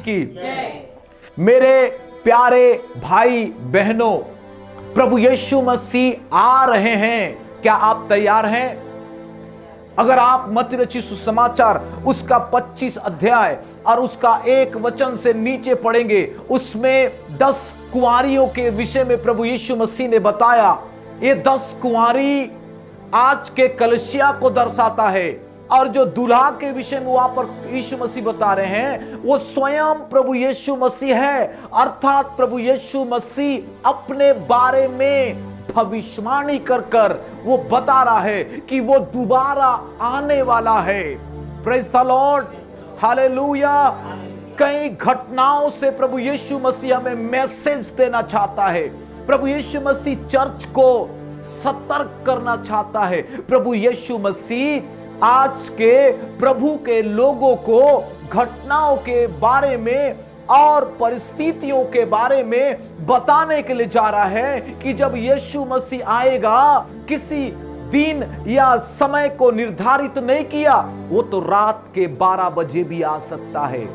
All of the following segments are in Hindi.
की। मेरे प्यारे भाई बहनों, प्रभु यीशु मसीह आ रहे हैं। क्या आप तैयार हैं? अगर आप मत्ती रचित सुसमाचार उसका 25 अध्याय और उसका 1 वचन से नीचे पढ़ेंगे, उसमें 10 कुंवारियों के विषय में प्रभु यीशु मसीह ने बताया। ये 10 कुंवारी आज के कलीसिया को दर्शाता है, और जो दूल्हा के विषय में वहां पर यीशु मसीह बता रहे हैं वो स्वयं प्रभु यीशु मसीह है। अर्थात प्रभु यीशु मसीह अपने बारे में भविष्यवाणी कर कर वो बता रहा है कि वो दोबारा आने वाला है। Praise the Lord, hallelujah. कई घटनाओं से प्रभु यीशु मसीह हमें मैसेज देना चाहता है। प्रभु यीशु मसीह चर्च को सतर्क करना चाहता है। प्रभु यीशु मसीह आज के प्रभु के लोगों को घटनाओं के बारे में और परिस्थितियों के बारे में बताने के लिए जा रहा है कि जब यीशु मसीह आएगा, किसी दिन या समय को निर्धारित नहीं किया, वो तो रात के 12 बजे भी आ सकता है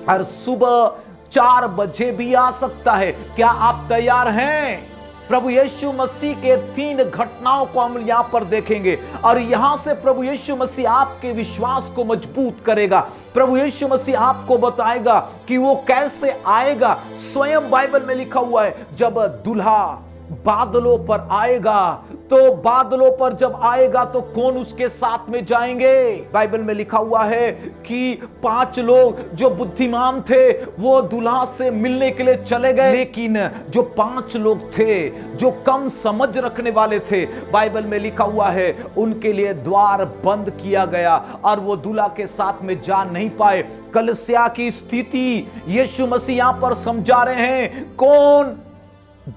और सुबह 4 बजे भी आ सकता है। क्या आप तैयार हैं? प्रभु यीशु मसीह के 3 घटनाओं को हम यहां पर देखेंगे, और यहां से प्रभु यीशु मसीह आपके विश्वास को मजबूत करेगा। प्रभु यीशु मसीह आपको बताएगा कि वो कैसे आएगा। स्वयं बाइबल में लिखा हुआ है, जब दूल्हा बादलों पर आएगा, तो बादलों पर जब आएगा तो कौन उसके साथ में जाएंगे? बाइबल में लिखा हुआ है कि 5 लोग जो बुद्धिमान थे वो दूल्हा से मिलने के लिए चले गए, लेकिन जो 5 लोग थे जो कम समझ रखने वाले थे, बाइबल में लिखा हुआ है उनके लिए द्वार बंद किया गया और वो दूल्हा के साथ में जा नहीं पाए। कलीसिया की स्थिति यीशु मसीह यहां पर समझा रहे हैं। कौन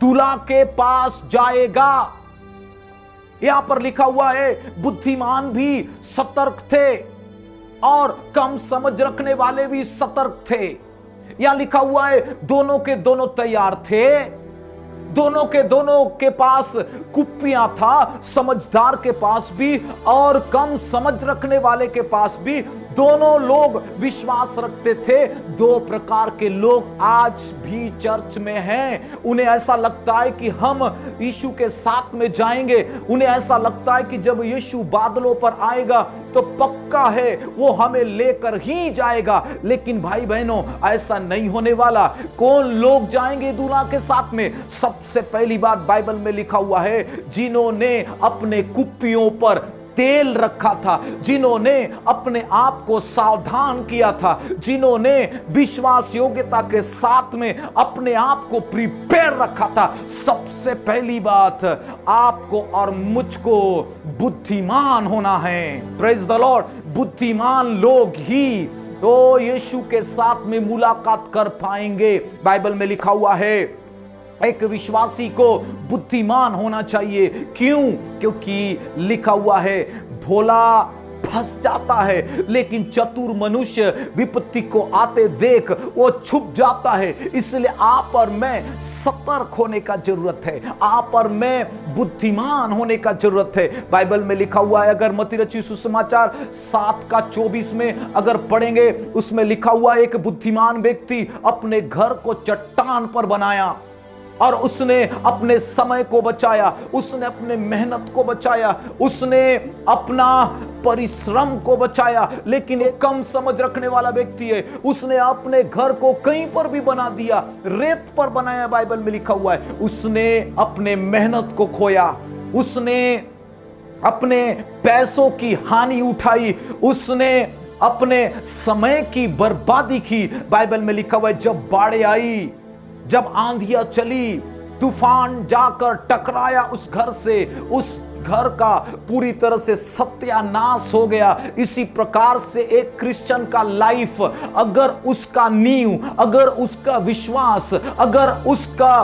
दूल्हा के पास जाएगा? यहां पर लिखा हुआ है बुद्धिमान भी सतर्क थे और कम समझ रखने वाले भी सतर्क थे। यहां लिखा हुआ है दोनों के दोनों तैयार थे, दोनों के पास कुप्पियां था, समझदार के पास भी और कम समझ रखने वाले के पास भी। दोनों लोग विश्वास रखते थे। 2 प्रकार के लोग आज भी चर्च में हैं। उन्हें ऐसा लगता है कि हम यीशु के साथ में जाएंगे। उन्हें ऐसा लगता है कि जब यीशु बादलों पर आएगा तो पक्का है वो हमें लेकर ही जाएगा। लेकिन भाई बहनों, ऐसा नहीं होने वाला। कौन लोग जाएंगे दूल्हा के साथ में? सबसे पहली बात बाइबल में लिखा हुआ है, जिन्होंने अपने कुप्पियों पर तेल रखा था, जिन्होंने अपने आप को सावधान किया था, जिन्होंने विश्वास योग्यता के साथ में अपने आप को प्रिपेयर रखा था। सबसे पहली बात, आपको और मुझको बुद्धिमान होना है। Praise the Lord. बुद्धिमान लोग ही तो यीशु के साथ में मुलाकात कर पाएंगे। बाइबल में लिखा हुआ है एक विश्वासी को बुद्धिमान होना चाहिए। क्यों? क्योंकि लिखा हुआ है भोला फंस जाता है, लेकिन चतुर मनुष्य विपत्ति को आते देख वो छुप जाता है। इसलिए आप और मैं सतर्क होने का जरूरत है। आप और मैं बुद्धिमान होने का जरूरत है। बाइबल में लिखा हुआ है, अगर मत्ती रचित सुसमाचार 7:24 में अगर पढ़ेंगे, उसमें लिखा हुआ है एक बुद्धिमान व्यक्ति अपने घर को चट्टान पर बनाया और उसने अपने समय को बचाया, उसने अपने मेहनत को बचाया, उसने अपना परिश्रम को बचाया। लेकिन एक कम समझ रखने वाला व्यक्ति है, उसने अपने घर को कहीं पर भी बना दिया, रेत पर बनाया। बाइबल में लिखा हुआ है उसने अपने मेहनत को खोया, उसने अपने पैसों की हानि उठाई, उसने अपने समय की बर्बादी की। बाइबल में लिखा हुआ है जब बाढ़ आई, जब आंधियां चली, तूफान जाकर टकराया उस घर से, उस घर का पूरी तरह से सत्यानाश हो गया। इसी प्रकार से एक क्रिश्चियन का लाइफ, अगर उसका नींव, अगर उसका विश्वास, अगर उसका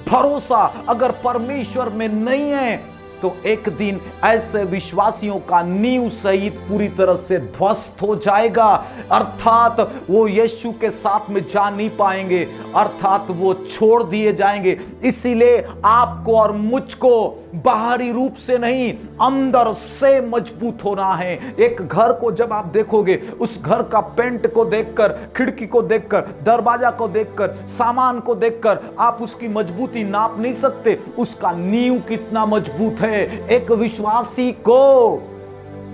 भरोसा अगर परमेश्वर में नहीं है, तो एक दिन ऐसे विश्वासियों का नींव सहित पूरी तरह से ध्वस्त हो जाएगा, अर्थात वो यीशु के साथ में जा नहीं पाएंगे, अर्थात वो छोड़ दिए जाएंगे। इसीलिए आपको और मुझको बाहरी रूप से नहीं, अंदर से मजबूत होना है। एक घर को जब आप देखोगे, उस घर का पेंट को देखकर, खिड़की को देखकर, दरवाजा को देखकर, सामान को देखकर आप उसकी मजबूती नाप नहीं सकते, उसका नींव कितना मजबूत है। एक विश्वासी को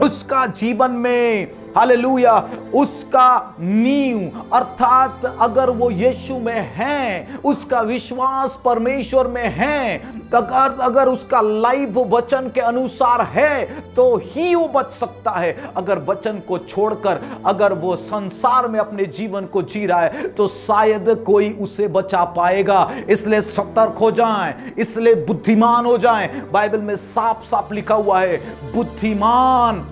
उसका जीवन में, हालेलुया, उसका नींव अर्थात अगर वो यीशु में है, उसका विश्वास परमेश्वर में है, अगर उसका लाइफ वचन के अनुसार है तो ही वो बच सकता है। अगर वचन को छोड़कर अगर वो संसार में अपने जीवन को जी रहा है तो शायद कोई उसे बचा पाएगा। इसलिए सतर्क हो जाएं, इसलिए बुद्धिमान हो जाएं। बाइबल में साफ साफ लिखा हुआ है, बुद्धिमान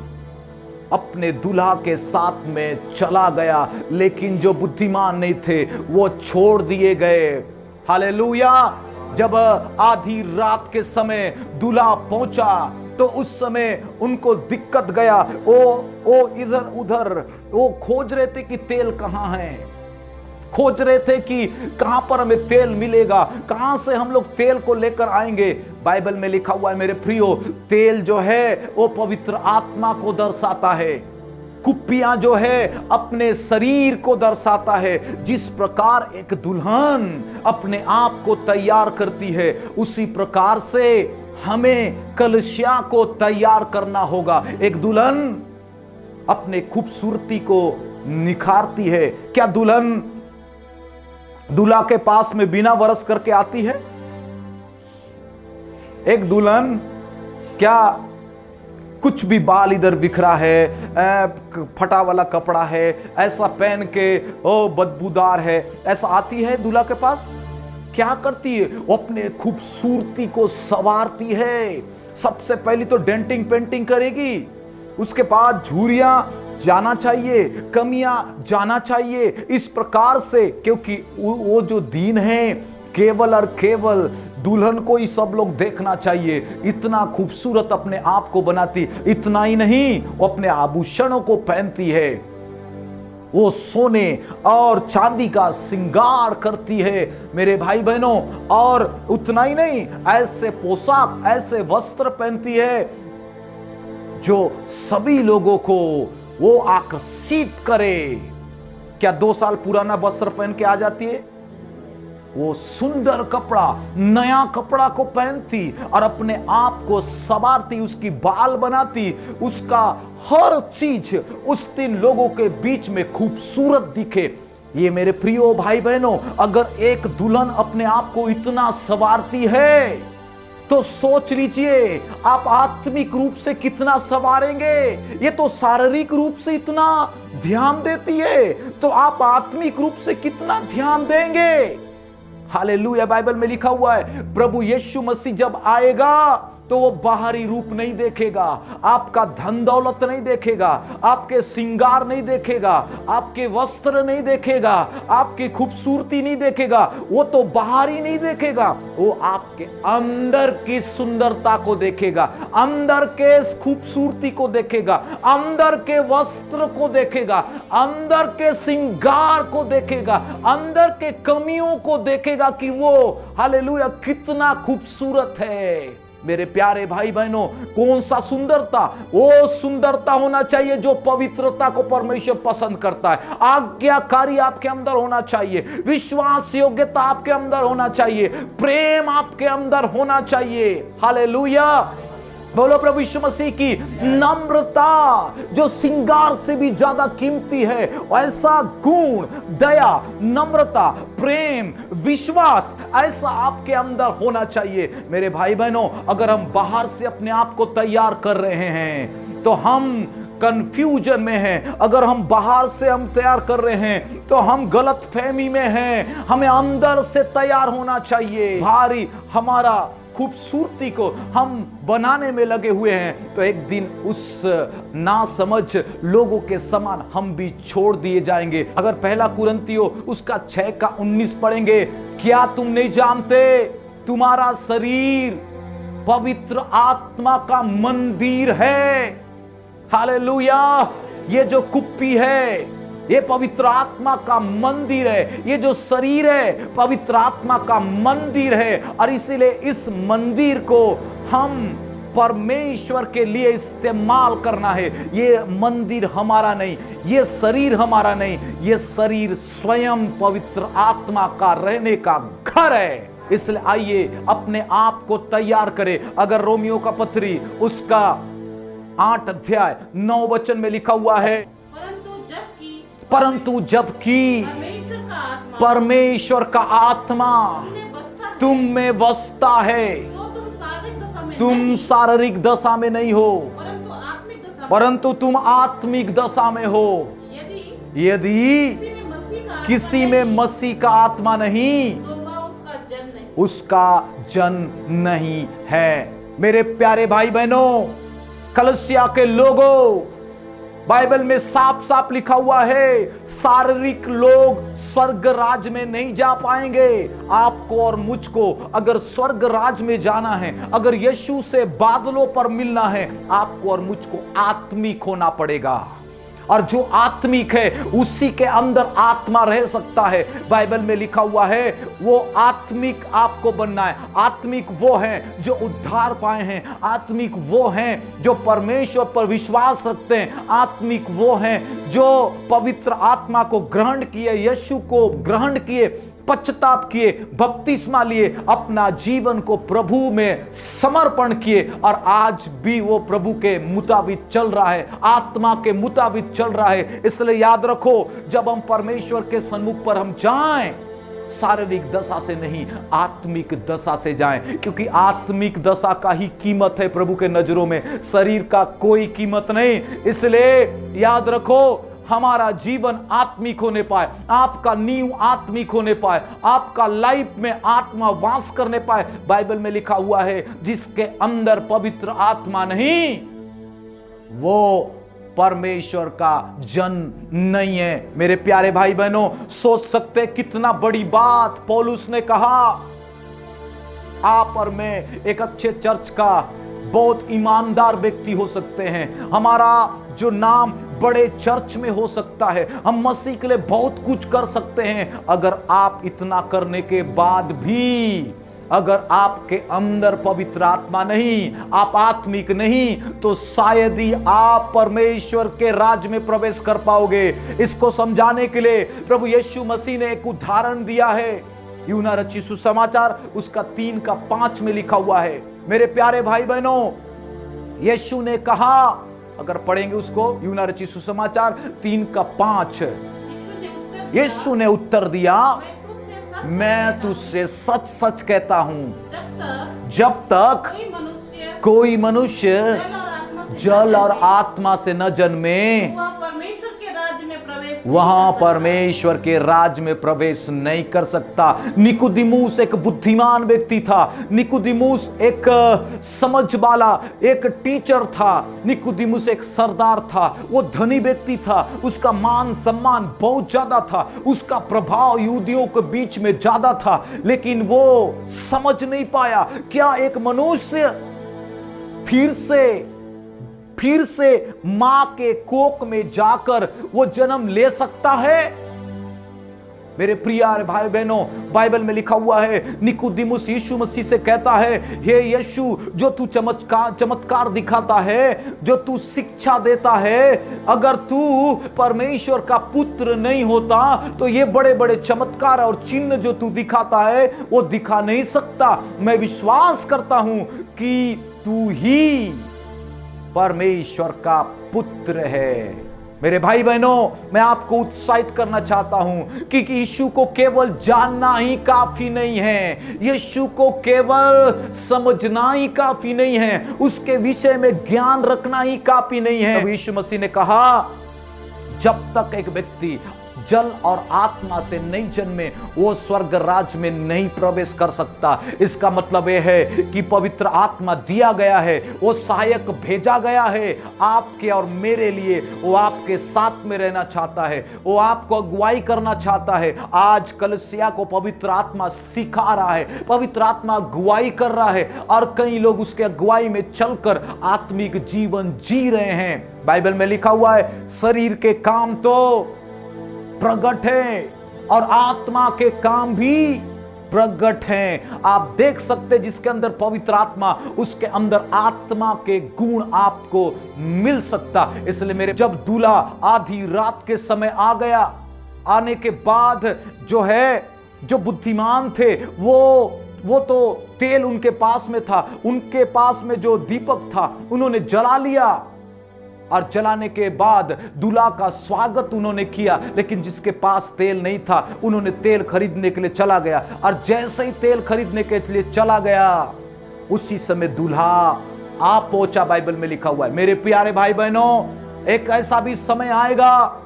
अपने दूल्हा के साथ में चला गया, लेकिन जो बुद्धिमान नहीं थे वो छोड़ दिए गए। हालेलुया। जब आधी रात के समय दूल्हा पहुंचा तो उस समय उनको दिक्कत गया, ओ इधर उधर वो खोज रहे थे कि तेल कहां है, खोज रहे थे कि कहां पर हमें तेल मिलेगा, कहां से हम लोग तेल को लेकर आएंगे। बाइबल में लिखा हुआ है मेरे प्रियो, तेल जो है वो पवित्र आत्मा को दर्शाता है, कुप्पियां जो है अपने शरीर को दर्शाता है। जिस प्रकार एक दुल्हन अपने आप को तैयार करती है, उसी प्रकार से हमें कलीसिया को तैयार करना होगा। एक दुल्हन अपने खूबसूरती को निखारती है। क्या दुल्हन दूल्हा के पास में बिना वरस करके आती है? एक दुल्हन क्या कुछ भी बाल इधर बिखरा है, फटा वाला कपड़ा है, ऐसा पहन के ओ बदबूदार है, ऐसा आती है दूल्हा के पास? क्या करती है? वो अपने खूबसूरती को संवारती है। सबसे पहली तो डेंटिंग पेंटिंग करेगी, उसके बाद झुर्रियां जाना चाहिए, कमियां जाना चाहिए, इस प्रकार से, क्योंकि वो जो दिन है केवल और केवल दुल्हन को ही सब लोग देखना चाहिए। इतना खूबसूरत अपने आप को बनाती, इतना ही नहीं वो अपने आभूषणों को पहनती है, वो सोने और चांदी का श्रृंगार करती है मेरे भाई बहनों। और उतना ही नहीं, ऐसे पोशाक, ऐसे वस्त्र पहनती है जो सभी लोगों को वो आकर्षित करे। क्या 2 साल पुराना वस्त्र पहन के आ जाती है? वो सुंदर कपड़ा, नया कपड़ा को पहनती और अपने आप को संवारती, उसकी बाल बनाती, उसका हर चीज उस दिन लोगों के बीच में खूबसूरत दिखे। ये मेरे प्रियो भाई बहनों, अगर एक दुल्हन अपने आप को इतना संवारती है तो सोच लीजिए आप आत्मिक रूप से कितना संवारेंगे। ये तो शारीरिक रूप से इतना ध्यान देती है, तो आप आत्मिक रूप से कितना ध्यान देंगे। हालेलुया। बाइबल में लिखा हुआ है, प्रभु यीशु मसीह जब आएगा तो वो बाहरी रूप नहीं देखेगा, आपका धन दौलत नहीं देखेगा, आपके श्रृंगार नहीं देखेगा, आपके वस्त्र नहीं देखेगा, आपकी खूबसूरती नहीं देखेगा, वो तो बाहरी नहीं देखेगा, वो आपके अंदर की सुंदरता को देखेगा, अंदर के खूबसूरती को देखेगा, अंदर के वस्त्र को देखेगा, अंदर के श्रृंगार को देखेगा, अंदर के कमियों को देखेगा कि वो हालेलुया कितना खूबसूरत है। मेरे प्यारे भाई बहनों, कौन सा सुंदरता? वो सुंदरता होना चाहिए जो पवित्रता को परमेश्वर पसंद करता है। आज्ञाकारी आपके अंदर होना चाहिए, विश्वास योग्यता आपके अंदर होना चाहिए, प्रेम आपके अंदर होना चाहिए। हालेलुया। बोलो प्रभु यीशु मसीह की। नम्रता जो श्रृंगार से भी ज्यादा कीमती है, ऐसा गुण, दया, नम्रता, प्रेम, विश्वास ऐसा आपके अंदर होना चाहिए। मेरे भाई बहनों, अगर हम बाहर से अपने आप को तैयार कर रहे हैं तो हम कंफ्यूजन में हैं। अगर हम बाहर से हम तैयार कर रहे हैं तो हम गलत फहमी में हैं। हमें अंदर से तैयार होना चाहिए। भारी हमारा खूबसूरती को हम बनाने में लगे हुए हैं तो एक दिन उस नासमझ लोगों के समान हम भी छोड़ दिए जाएंगे। अगर पहला कुरिन्थियों उसका 6 का 19 पढ़ेंगे, क्या तुम नहीं जानते तुम्हारा शरीर पवित्र आत्मा का मंदिर है। हालेलुया। ये जो कुप्पी है, ये पवित्र आत्मा का मंदिर है। ये जो शरीर है, पवित्र आत्मा का मंदिर है। और इसीलिए इस मंदिर को हम परमेश्वर के लिए इस्तेमाल करना है। ये मंदिर हमारा नहीं, ये शरीर हमारा नहीं, ये शरीर स्वयं पवित्र आत्मा का रहने का घर है। इसलिए आइए अपने आप को तैयार करें। अगर रोमियो का पत्री उसका 8 अध्याय 9 वचन में लिखा हुआ है, परंतु जबकि परमेश्वर का आत्मा तुम में बसता है, तुम शारीरिक दशा में नहीं हो, परंतु तुम आत्मिक दशा में हो। यदि किसी में मसीह का आत्मा नहीं, उसका जन नहीं है। मेरे प्यारे भाई बहनों, कलसिया के लोगों, बाइबल में साफ साफ लिखा हुआ है, शारीरिक लोग स्वर्ग राज में नहीं जा पाएंगे। आपको और मुझको अगर स्वर्ग राज में जाना है, अगर यीशु से बादलों पर मिलना है, आपको और मुझको आत्मिक होना पड़ेगा। और जो आत्मिक है उसी के अंदर आत्मा रह सकता है। बाइबल में लिखा हुआ है वो आत्मिक आपको बनना है। आत्मिक वो हैं जो उद्धार पाए हैं, आत्मिक वो हैं जो परमेश्वर पर विश्वास रखते हैं, आत्मिक वो हैं जो पवित्र आत्मा को ग्रहण किए, यीशु को ग्रहण किए, पश्चाताप किए, बपतिस्मा लिए, अपना जीवन को प्रभु में समर्पण किए और आज भी वो प्रभु के मुताबिक चल रहा है, आत्मा के मुताबिक चल रहा है। इसलिए याद रखो, जब हम परमेश्वर के सन्मुख पर हम जाएं, शारीरिक दशा से नहीं, आत्मिक दशा से जाएं, क्योंकि आत्मिक दशा का ही कीमत है प्रभु के नजरों में, शरीर का कोई कीमत नहीं। इसलिए याद रखो, हमारा जीवन आत्मिक होने पाए, आपका नींव आत्मिक होने पाए, आपका लाइफ में आत्मा वास करने पाए। बाइबल में लिखा हुआ है, जिसके अंदर पवित्र आत्मा नहीं, वो परमेश्वर का जन नहीं है। मेरे प्यारे भाई बहनों, सोच सकते कितना बड़ी बात पौलुस ने कहा। आप और मैं एक अच्छे चर्च का बहुत ईमानदार व्यक्ति हो सकते हैं, हमारा जो नाम बड़े चर्च में हो सकता है, हम मसीह के लिए बहुत कुछ कर सकते हैं। अगर आप इतना करने के बाद भी अगर आपके अंदर पवित्र आत्मा नहीं, आप आत्मिक नहीं, तो शायद ही आप परमेश्वर के राज्य में प्रवेश कर पाओगे। इसको समझाने के लिए प्रभु यीशु मसीह ने एक उदाहरण दिया है। यूहन्ना रचित सुसमाचार उसका 3:5 में लिखा हुआ है। मेरे प्यारे भाई बहनों, यीशु ने कहा, अगर पढ़ेंगे उसको, यूहन्ना रचित सुसमाचार 3:5, यीशु ने उत्तर दिया, मैं तुझसे सच सच कहता हूं, जब तक कोई मनुष्य जल और आत्मा से न जन्मे, वहां परमेश्वर के राज्य में प्रवेश नहीं कर सकता। निकुदिमुस एक बुद्धिमान व्यक्ति था, निकुदिमुस एक समझ वाला एक टीचर था, निकुदिमुस एक सरदार था, वो धनी व्यक्ति था, उसका मान सम्मान बहुत ज्यादा था, उसका प्रभाव यहूदियों के बीच में ज्यादा था, लेकिन वो समझ नहीं पाया क्या एक मनुष्य फिर से मां के कोख में जाकर वो जन्म ले सकता है। मेरे प्रिय भाई बहनों, बाइबल में लिखा हुआ है, निकुदिमुस यीशु मसीह से कहता है, हे यीशु, जो तू चमत्कार दिखाता है, जो तू शिक्षा देता है, अगर तू परमेश्वर का पुत्र नहीं होता तो ये बड़े बड़े चमत्कार और चिन्ह जो तू दिखाता है वो दिखा नहीं सकता। मैं विश्वास करता हूं कि तू ही परमेश्वर का पुत्र है। मेरे भाई बहनों, मैं आपको उत्साहित करना चाहता हूं कि यीशु को केवल जानना ही काफी नहीं है, यीशु को केवल समझना ही काफी नहीं है, उसके विषय में ज्ञान रखना ही काफी नहीं है। यीशु मसीह ने कहा, जब तक एक व्यक्ति जल और आत्मा से नहीं जन्मे वो स्वर्ग राज्य में नहीं प्रवेश कर सकता। इसका मतलब यह है कि पवित्र आत्मा दिया गया है, वो सहायक भेजा गया है आपके और मेरे लिए। वो आपके साथ में रहना चाहता है, वो आपको अगुवाई करना चाहता है। आज कलीसिया को पवित्र आत्मा सिखा रहा है, पवित्र आत्मा अगुवाई कर रहा है और कई लोग उसके अगुवाई में चलकर आत्मिक जीवन जी रहे हैं। बाइबल में लिखा हुआ है शरीर के काम तो प्रगट है और आत्मा के काम भी प्रगट हैं। आप देख सकते जिसके अंदर पवित्र आत्मा, उसके अंदर आत्मा के गुण आपको मिल सकता। इसलिए मेरे जब दूल्हा आधी रात के समय आ गया, आने के बाद जो बुद्धिमान थे वो तो तेल उनके पास में था, उनके पास में जो दीपक था उन्होंने जला लिया और जलाने के बाद दूल्हा का स्वागत उन्होंने किया। लेकिन जिसके पास तेल नहीं था उन्होंने तेल खरीदने के लिए चला गया और जैसे ही तेल खरीदने के लिए चला गया उसी समय दूल्हा आ पहुंचा। बाइबल में लिखा हुआ है मेरे प्यारे भाई बहनों, एक ऐसा भी समय आएगा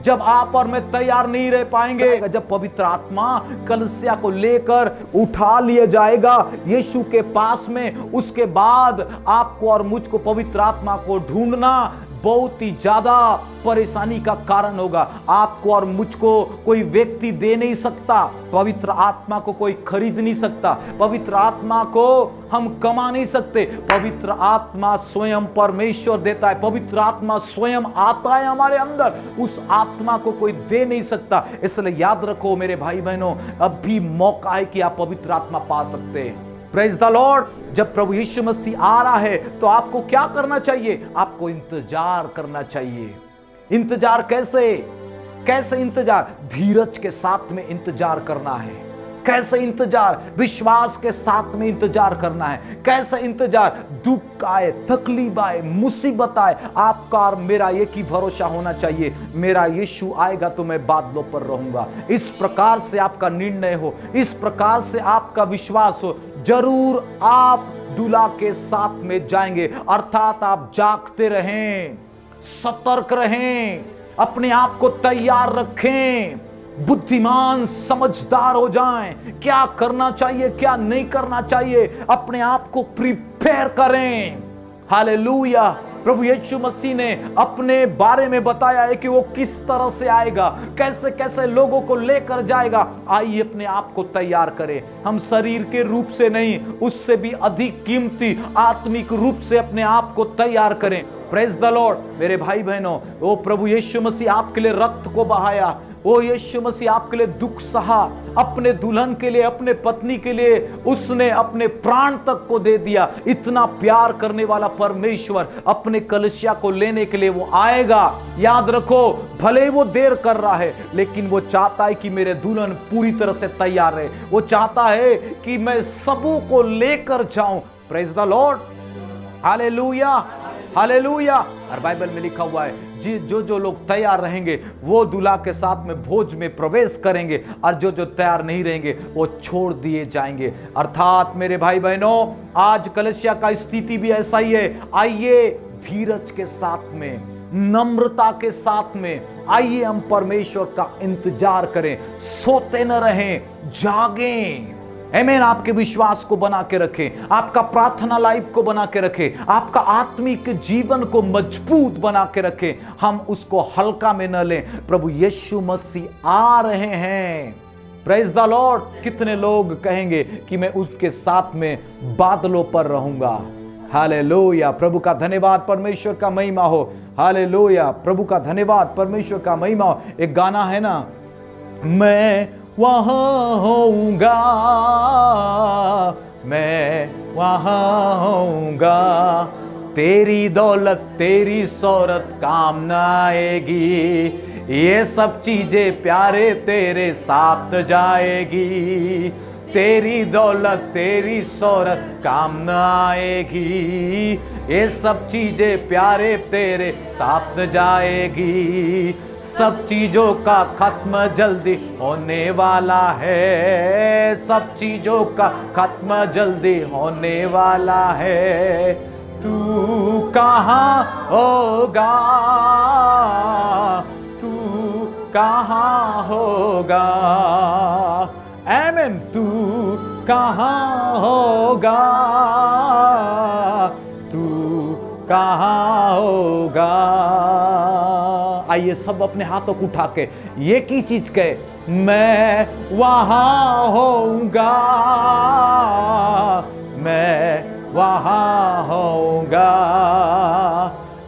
जब आप और मैं तैयार नहीं रह पाएंगे, जब पवित्र आत्मा कलीसिया को लेकर उठा लिया जाएगा यीशु के पास में। उसके बाद आपको और मुझको पवित्र आत्मा को ढूंढना बहुत ही ज्यादा परेशानी का कारण होगा। आपको और मुझको कोई व्यक्ति दे नहीं सकता, पवित्र आत्मा को कोई खरीद नहीं सकता, पवित्र आत्मा को हम कमा नहीं सकते। पवित्र आत्मा स्वयं परमेश्वर देता है, पवित्र आत्मा स्वयं आता है हमारे अंदर, उस आत्मा को कोई दे नहीं सकता। इसलिए याद रखो मेरे भाई बहनों, अब भी मौका है कि आप पवित्र आत्मा पा सकते हैं। Praise the Lord. जब प्रभु यीशु मसीह आ रहा है तो आपको क्या करना चाहिए? आपको इंतजार करना चाहिए। इंतजार कैसे इंतजार? धीरज के साथ में इंतजार करना है। कैसे इंतजार? विश्वास के साथ में इंतजार करना है। कैसे इंतजार? दुख आए, तकलीफ आए, मुसीबत आए, आपका और मेरा एक ही भरोसा होना चाहिए, मेरा यीशु आएगा तो मैं बादलों पर रहूंगा। इस प्रकार से आपका निर्णय हो, इस प्रकार से आपका विश्वास हो, जरूर आप दूल्हा के साथ में जाएंगे। अर्थात आप जागते रहें, सतर्क रहें, अपने आप को तैयार रखें, बुद्धिमान समझदार हो जाएं, क्या करना चाहिए क्या नहीं करना चाहिए, अपने आप को प्रिपेयर करें। हालेलुया। प्रभु यीशु मसीह ने अपने बारे में बताया है कि वो किस तरह से आएगा, कैसे कैसे लोगों को लेकर जाएगा। आइए अपने आप को तैयार करें। हम शरीर के रूप से नहीं, उससे भी अधिक कीमती आत्मिक रूप से अपने आप को तैयार करें। Praise the Lord. मेरे भाई बहनों, वो प्रभु यीशु मसीह आपके लिए रक्त को बहाया, वो यीशु मसीह आपके लिए दुख सहा, अपने दुल्हन के लिए, अपने पत्नी के लिए उसने अपने प्राण तक को दे दिया। इतना प्यार करने वाला परमेश्वर अपने कलीसिया को लेने के लिए वो आएगा। याद रखो, भले वो देर कर रहा है लेकिन वो चाहता है कि मेरे दुल्हन पूरी तरह से तैयार रहे। वो चाहता है कि मैं सबों को लेकर जाऊं। Praise the Lord. Hallelujah, hallelujah. और बाइबल में लिखा हुआ है जो लोग तैयार रहेंगे वो दूल्हा के साथ में भोज में प्रवेश करेंगे और जो तैयार नहीं रहेंगे वो छोड़ दिए जाएंगे। अर्थात मेरे भाई बहनों, आज कलीसिया का स्थिति भी ऐसा ही है। आइए धीरज के साथ में, नम्रता के साथ में आइए हम परमेश्वर का इंतजार करें, सोते न रहें, जागें। आमीन। आपके विश्वास को बना के रखें, आपका प्रार्थना लाइफ को बना के रखें, आपका आत्मिक जीवन को मजबूत बना के रखें। हम उसको हल्का में न लें। प्रभु यीशु मसीह आ रहे हैं। Praise the Lord. कितने लोग कहेंगे कि मैं उसके साथ में बादलों पर रहूंगा। हालेलुया। प्रभु का धन्यवाद, परमेश्वर का महिमा हो। हालेलुया। प्रभु का धन्यवाद, परमेश्वर का महिमा हो। एक गाना है ना, मैं वहां होऊंगा, मैं वहां होऊंगा, तेरी दौलत तेरी शोहरत काम न आएगी, ये सब चीजें प्यारे तेरे साथ जाएगी, तेरी दौलत तेरी शोहरत काम न आएगी, ये सब चीजें प्यारे तेरे साथ जाएगी, सब चीजों का खत्म जल्दी होने वाला है, सब चीजों का खत्म जल्दी होने वाला है, तू कहाँ होगा, तू कहाँ होगा, आमीन, तू कहाँ होगा, तू कहाँ होगा। आइए सब अपने हाथों को उठा के एक ही चीज कहे, मैं वहां होऊंगा, मैं वहां होऊंगा,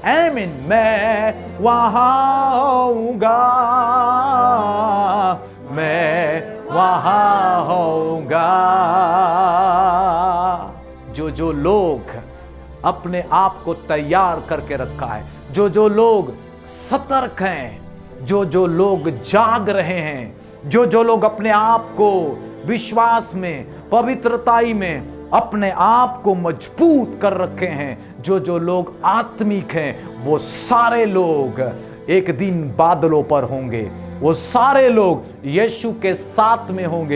आमीन, मैं वहां होऊंगा, मैं वहां होऊंगा। जो लोग अपने आप को तैयार करके रखा है, जो लोग सतर्क हैं, जो लोग जाग रहे हैं, जो लोग अपने आप को विश्वास में, पवित्रताई में अपने आप को मजबूत कर रखे हैं, जो लोग आत्मिक हैं, वो सारे लोग एक दिन बादलों पर होंगे, वो सारे लोग यीशु के साथ में होंगे।